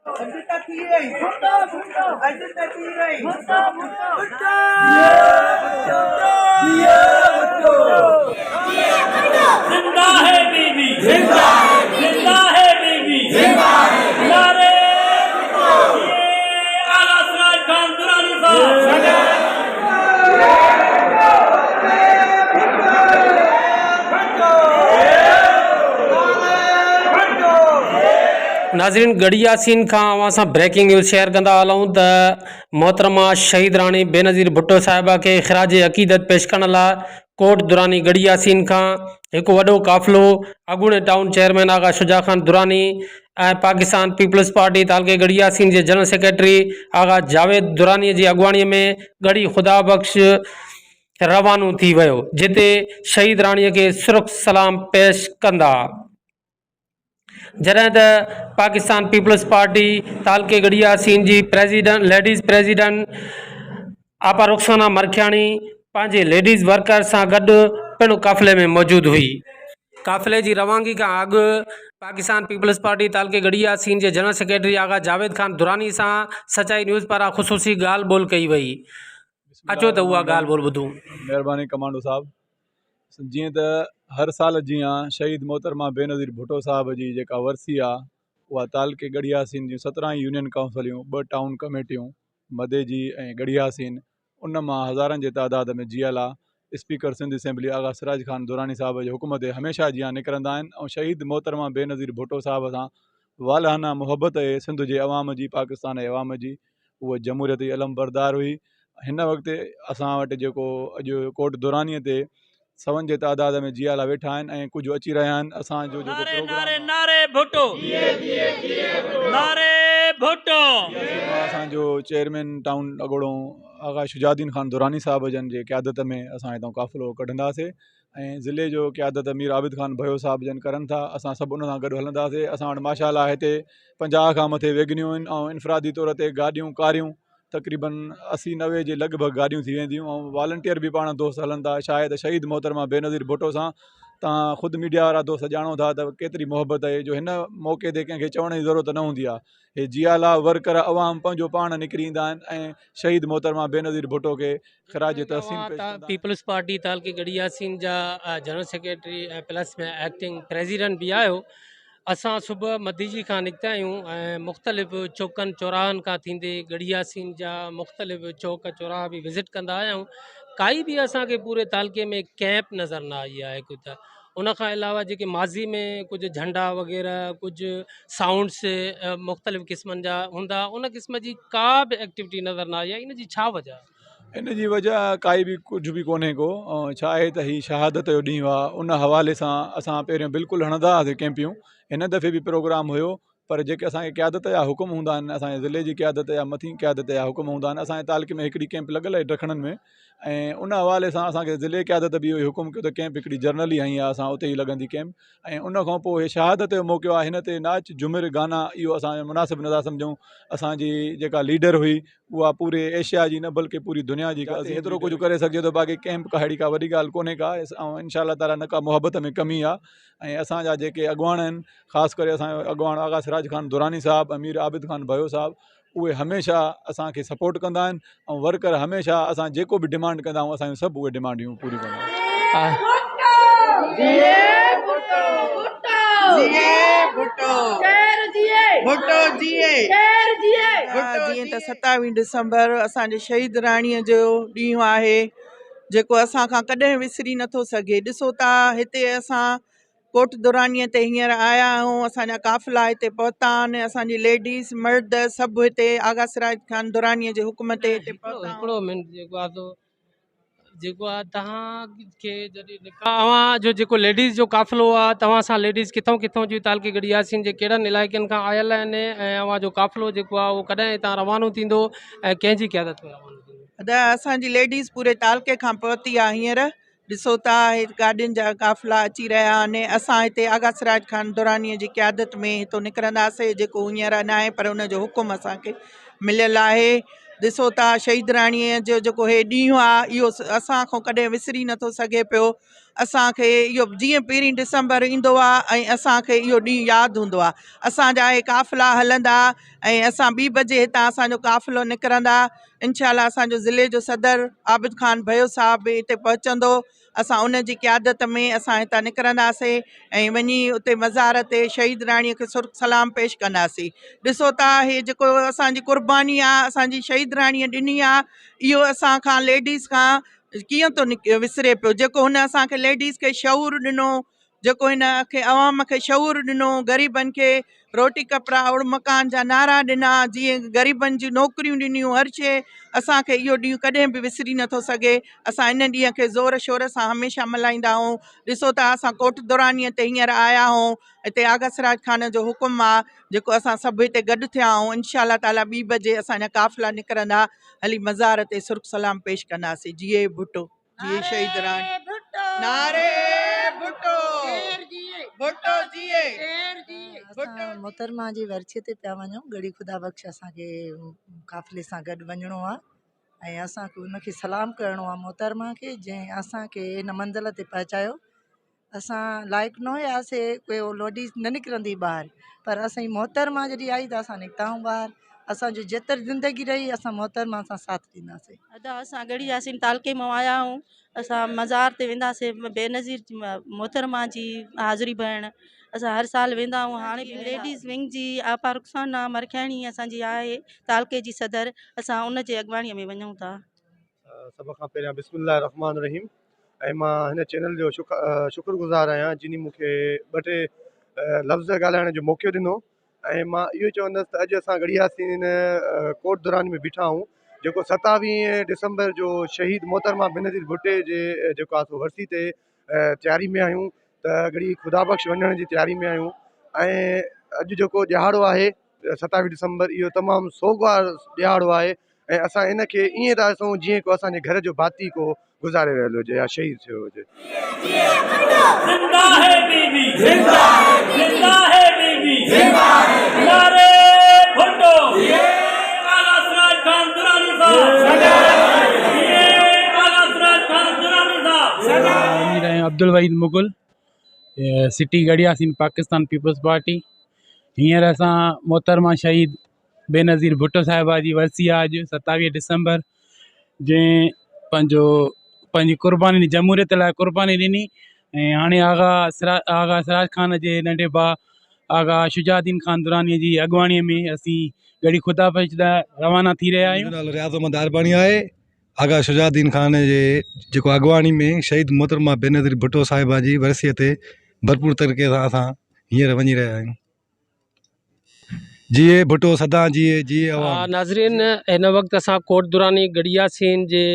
Ajita Thirei. Ajita Thirei. जिंदा है बीबी, जिंदा है, जिंदा है बीबी, जिंदा है। नारे ये आला सराय खान दुरानी साहब। नाज़रीन गढ़ी यासीन खां असां ब्रेकिंग न्यूज़ शेयर कंदा हलूं त मोहतरमा शहीद राणी बेनज़ीर भुट्टो साहिबा खे ख़िराज अक़ीदत पेश करण लाइ कोट दुरानी गढ़ी यासीन खां हिकु वॾो काफ़िलो अॻूणे टाउन चेयरमैन आगा शुजा खान दुरानी ऐं पाकिस्तान पीपल्स पार्टी तालके गढ़ी यासीन जे जनरल सेक्रेटरी आगा जावेद दुरानी जी अॻुवाणीअ में गढ़ी ख़ुदा बख़्श रवानो थी वियो, जिते शहीद राणीअ खे सुरख सलाम पेश कंदा। जॾहिं त पाकिस्तान पीपल्स पार्टी तालके गढ़ी यासीन जी प्रेसिडेंट लेडीज़ प्रेसिडेंट आपा रुखसाना मरखियाणी पंहिंजे लेडीज़ वर्कर सां गॾु पिणु काफ़िले में मौजूद हुई। काफ़िले जी रवानगी खां अॻु पाकिस्तान पीपल्स पार्टी तालके गढ़ी यासीन जे जनरल सेक्रेटरी आगा जावेद खान दुरानी सां सचाई न्यूज़ पारां ख़ुसूसी ॻाल्हि ॿोल कई वई। अचो त उहा ॻाल्हि ॿोल ॿुधूं। महिरबानी कमांडो साहब। जीअं त हर साल जीअं शहीद मोहतरमा बेनज़ीर भुट्टो साहब जी जेका वरसी आहे उहा तालके गढ़ी यासीन जूं 17 यूनियन काउंसिलियूं 2 टाउन कमेटियूं मदे जी ऐं गढ़ी यासीन उन मां हज़ारनि जे तइदाद में जियल आहे। स्पीकर सिंध असेंबली आगा सिराज खान दुरानी साहब जे हुकूम ते हमेशह जीअं निकिरंदा आहिनि ऐं शहीद मोहतरमा बेनज़ीर भुट्टो साहब सां वालहाना मुहबत आहे सिंध जे अवाम जी, पाकिस्तान जे अवाम जी। उहा जमहूरियत जी अलमबरदार हुई। हिन वक़्तु असां वटि जेको अॼु कोट दुरानीअ ते 100 जे तइदाद में जियाला वेठा आहिनि ऐं कुझु अची रहिया आहिनि। असांजो जेको प्रोग्राम नारे भुट्टो, नारे भुट्टो। असांजो चेयरमैन टाउन अॻोड़ो आगा शुजाउद्दीन खान दुरानी साहब जन जे क़यादत में असां हितां काफ़िलो कढंदासीं ऐं ज़िले जो क़यादत अमीर आबिद खान भयो साहब जन करनि था। असां सभु उन सां गॾु हलंदासीं। असां वटि माशाअल्लाह हिते 50 खां मथे वेगनियूं आहिनि ऐं इनफ़रादी तौर ते गाॾियूं कारियूं तक़रीबन 80-90 जे लॻभॻि गाॾियूं थी वेंदियूं ऐं वॉलंटियर बि पाण दोस्त हलनि था। शायदि शहीद मोहतरमा बेनज़ीर भुट्टो सां तव्हां ख़ुदि मीडिया वारा दोस्त ॼाणो था त केतिरी मोहबत आहे जो हिन मौक़े ते कंहिंखे चवण जी ज़रूरत न हूंदी आहे। हे जियाला वर्कर अवाम पंहिंजो पाण निकिरी ईंदा आहिनि ऐं शहीद मोहतरमा बेनज़ीर भुट्टो खे ख़िराज तहसीन पेश कंदा आहिनि। पीपल्स पार्टी तालके गढ़ी यासीन जा जनरल सेक्रेटरी ऐं प्लस में एक्टिंग प्रेसिडेंट भी आहियो। असां सुबुह मदीजी खां निकिता आहियूं ऐं मुख़्तलिफ़ चौकनि चौराहनि खां थींदे गढ़ी यासीन जा मुख़्तलिफ़ चौक चौराहा बि विज़िट कंदा आया आहियूं। काई बि असांखे पूरे तालके में कैंप नज़र न आई आहे हिकु त। उन खां अलावा जेके माज़ी में कुझु झंडा वग़ैरह कुझु साउंड्स मुख़्तलिफ़ क़िस्मनि जा हूंदा उन क़िस्म जी का बि एक्टिविटी नज़र न आई आहे। इन जी छा वजह? इन जी वजह काई बि कुझु बि कोन्हे को छा आहे त हीउ शहादत जो ॾींहुं आहे। उन हवाले सां असां पहिरियों बिल्कुलु हणंदा हुआसीं कैंपियूं। हिन दफ़े बि प्रोग्राम हुयो पर जेके असांखे क़यादत जा हुकुम हूंदा आहिनि, असांजे ज़िले जी क़यादत या मथीं क़यादत जा हुकुम हूंदा आहिनि, असांजे तालके में हिकिड़ी कैंप लॻल आहे ॾखणनि में ऐं उन हवाले सां असांखे ज़िले क़यादत बि इहो हुकुम कयो त कैंप हिकिड़ी जर्नली हई आहे, असां उते ई लॻंदी कैंप। ऐं उन खां पोइ शहादत जो मौक़ो आहे। हिन ते नाच झुमिर गाना इहो असां मुनासिबु नथा सम्झूं। असांजी जेका लीडर हुई उहा पूरे एशिया जी न बल्कि पूरी दुनिया जी हेतिरो कुझु करे सघिजे थो। बाक़ी कैंप का अहिड़ी का वॾी ॻाल्हि कोन्हे का ऐं इंशाअल्लाह ताला न का मुहबत में कमी आहे। ऐं असांजा जेके अॻुवान आहिनि ख़ासि करे असांजो अॻुवान आगा सिराज खान दुरानी साहब, अमीर आबिद खान भयो साहब, उहे हमेशह असांखे सपोर्ट कंदा आहिनि ऐं वर्कर हमेशह असां जेको बि डिमांड कंदा आहियूं असांजूं सभु उहे डिमांडियूं पूरी कंदा आहिनि। जीअं त 27 डिसंबर असांजे शहीद राणीअ जो ॾींहुं आहे जेको असां खां कॾहिं विसरी नथो सघे। ॾिसो था हिते असां कोट दुरानीअ ते हींअर आया आहियूं, असांजा काफ़िला हिते पहुता आहिनि, असांजी लेडीज़ मर्द सभु हिते आगा सिराज खान दुरानीअ जे हुकुम ते हिते पहुता। हिकिड़ो मिंट जेको आहे तव्हांखे जॾहिं तव्हां जो जेको लेडीज़ जो काफ़िलो आहे तव्हां सां लेडीज़ किथां किथां जी तालके गढ़ी यासीन जे कहिड़नि इलाइक़नि खां आयल आहिनि ऐं अव्हां जो काफ़िलो जेको आहे उहो कॾहिं हितां रवानो थींदो ऐं कंहिंजी क़यादत में रवानो थींदो? असांजी लेडीज़ पूरे तालके खां पहुती आहे। हींअर ॾिसो था गाॾियुनि जा काफ़िला अची रहिया आहिनि। असां हिते आगा सिराज खान दुरानीअ जी क़यादत में हितो निकिरंदासीं, जेको हींअर न आहे पर हुनजो हुकुम असांखे मिलियल आहे। ॾिसो था शहीद राणीअ जो जेको हे ॾींहुं आहे इहो असां खां कॾहिं विसरी नथो सघे पियो। असांखे इहो जीअं 1 डिसंबर ईंदो आहे ऐं असांखे इहो ॾींहुं यादि हूंदो आहे। असांजा हे काफ़िला हलंदा ऐं असां 2 बजे हितां असांजो काफ़िलो निकिरंदा। इंशाल्लाह असांजो ज़िले जो सदर आबिद ख़ान भयो साहब बि हिते पहुचंदो। असां उन जी क़यादत में असां हितां निकिरंदासीं ऐं वञी उते मज़ार ते शहीद राणीअ खे सुर्ख सलाम पेश कंदासीं। ॾिसो था हे जेको असांजी क़ुर्बानी आहे असांजी शहीद राणीअ ॾिनी आहे इहो असांखां लेडीज़ खां कीअं थो विसरे पियो। जेको हुन असांखे लेडीज़ खे शऊर ॾिनो, जेको हिन खे अवाम खे शऊर ॾिनो, ग़रीबनि खे रोटी कपिड़ा उड़ मकान जा नारा ॾिना, जीअं ग़रीबनि जी नौकरियूं ॾिनियूं, हर शइ। असांखे इहो ॾींहुं कॾहिं बि विसरी नथो सघे। असां इन ॾींहं खे ज़ोर शोर सां हमेशह मल्हाईंदा आहियूं। ॾिसो था असां कोट दुरानीअ ते हींअर आया आहियूं। हिते आगा सिराज ख़ान जो हुकुम आहे जेको असां सभु हिते गॾु थिया आहियूं। इंशाल्लाह ताला 2 बजे असांजा काफ़िला निकिरंदा, हली मज़ार ते सुर्ख सलाम पेश कंदासीं। जिए भुट्टो, जिए शहीद राणी, नारे भुट्टो, भुट्टो जिए। असां मोहतरमा जी वर्सीअ ते पिया वञूं। गड़ी ख़ुदा बख़्श असांखे काफ़िले सां गॾु वञिणो आहे ऐं असांखे उनखे सलाम करिणो आहे मोहतरमा खे जंहिं असांखे हिन मंज़िल ते पहुचायो। असां लाइक़ु न हुयासीं, कोई लेडीज़ न निकिरंदी ॿाहिरि, पर असांजी मोहतरमा जॾहिं आई त असां निकिताऊं ॿाहिरि। असांजो जेतिरी ज़िंदगी रही असां मोहतरमा सां साथ ॾींदासीं। अदा असां गड़ी यासीन तालके मां आया आहियूं। असां मज़ार ते वेंदासीं बेनज़ीर मोहतरमा जी हाज़िरी भरण। असां हर साल वेंदा आहियूं। हाणे बि लेडीज़ विंग जी आपा रुखसाना मरखियाणी असांजी आहे तालके जी सदर। असां उन जे अॻवाणीअ में वञूं था। सभ खां पहिरियां बिस्मिल्लाह रहमान रहीम। ऐं मां हिन चैनल जो शुक्रगुज़ार आहियां जिनी मूंखे 2-3 लफ़्ज़ ॻाल्हाइण जो मौक़ो ॾिनो। ऐं मां इहो चवंदुसि त अॼु असां गड़ी यासीन कोट दुरानी में बीठा आहियूं जेको 27 डिसंबर जो शहीद मोहतरमा बेनज़ीर भुट्टे जे जेको आहे सो वर्सी ते तयारी में आहियूं। त गड़ी ख़ुदा बख़्श वञण जी तयारी में आहियूं। ऐं अॼु जेको ॾिहाड़ो आहे 27 डिसंबर इहो तमामु सोगवार ॾिहाड़ो आहे ऐं असां इन खे ईअं था ॾिसूं जीअं को असांजे घर जो भाती को गुज़ारे रहियल हुजे या शहीद थियो हुजे। अब्दुल वहीद मुगल, सिटी गड़ी यासीन पाकिस्तान पीपल्स पार्टी। हींअर असां मोहतरमा शहीद बेनज़ीर भुट्टो साहिबा जी वर्सी आहे अॼु 27 डिसंबर, जंहिं पंहिंजी क़ुर्बानी जमहूरियत लाइ क़ुर्बानी ॾिनी। ऐं हाणे आगा सिराज ख़ान जे नंढे भाउ आगा शुजाउद्दीन ख़ान दुरानीअ जी अॻवाणीअ में असीं गड़ी ख़ुदा बख़्श लाइ रवाना थी रहिया आहियूं। नालो रियाज़ अहमद अरबानी आहे। आगा शुजाउद्दीन ख़ान जे जेको अॻवानी में शहीद मोहतरमा बेनज़ीर भुट्टो साहिबा जी वर्सीअ ते भरपूर तरीक़े सां असां हींअर वञी रहिया आहियूं। जिए भुट्टो सदा जिए, जिए अवाम। नाज़रीन, हिन वक़्तु असां कोट दुरानी गड़ी यासीन जे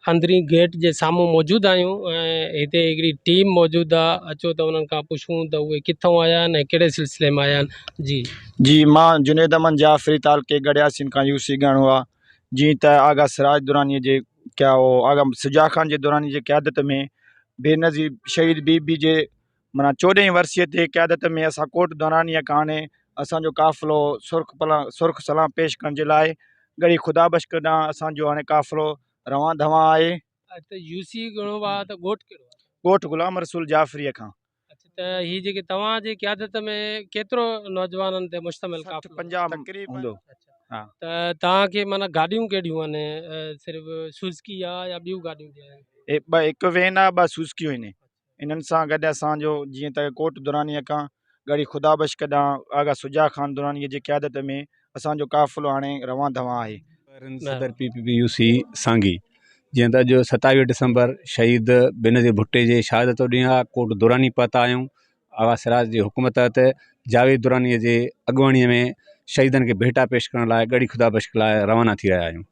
अंदरी गेट जे साम्हूं मौजूदु आहियूं ऐं हिते हिकिड़ी टीम मौजूदु आहे। अचो त उन्हनि खां पुछूं त उहे किथां आया आहिनि ऐं कहिड़े सिलसिले में आया आहिनि। जी मां जुनेद अमन जाफ़री तालके गड़ी यासीन खां यूसी ॻाइणो आहे। जीअं त आगा सिराज दुरानी जे क्या हो आगा शुजा ख़ान जे दुरानी जे क़यादत में बेनज़ीर शहीद बीबी जे माना 14वीं वर्सीअ ते क़यादत में असां कोट दुरानीअ खां हाणे असांजो काफ़िलो सुर्ख सलाम पेश करण जे लाइ गड़ी ख़ुदा बख़्श ॾांहुं असांजो हाणे काफ़िलो रवां धवां आहे। यूसी घणो आहे त ॻोठ कहिड़ो आहे? ॻोठ ग़ुलाम रसूल जाफ़रीअ खां। त हीअ जेके तव्हांजे क़यादत में केतिरो नौजवाननि ते मुश्तमिल 50 तक़रीबन हूंदो। हा, त तव्हांखे माना गाॾियूं कहिड़ियूं आहिनि? सिर्फ़ु सुज़ुकी आहे या ॿियूं गाॾियूं बि आहिनि? हिकु वेन आहे, 2 सुज़ुकियूं आहिनि। इन्हनि सां गॾु असांजो जीअं त कोट दुरानीअ खां गड़ी ख़ुदा बख़्श ॾांहुं आगा शुजा ख़ान दुरानीअ जी क़यादत में असांजो काफ़िलो हाणे रवां धवां आहे। सदर PPP सांगी। जीअं त अॼु 27 डिसंबर शहीद बेनज़ीर भुट्टे जे शहादत ॾींहुं आहे। कोट दुरानी पहुता आहियूं। आगा सिराज जी हुकूमत तहत जावेद दुरानीअ जे अॻवाणीअ में शहीदनि खे भेटा पेश करण लाइ गड़ी ख़ुदा बख़्श लाइ रवाना थी रहिया आहियूं।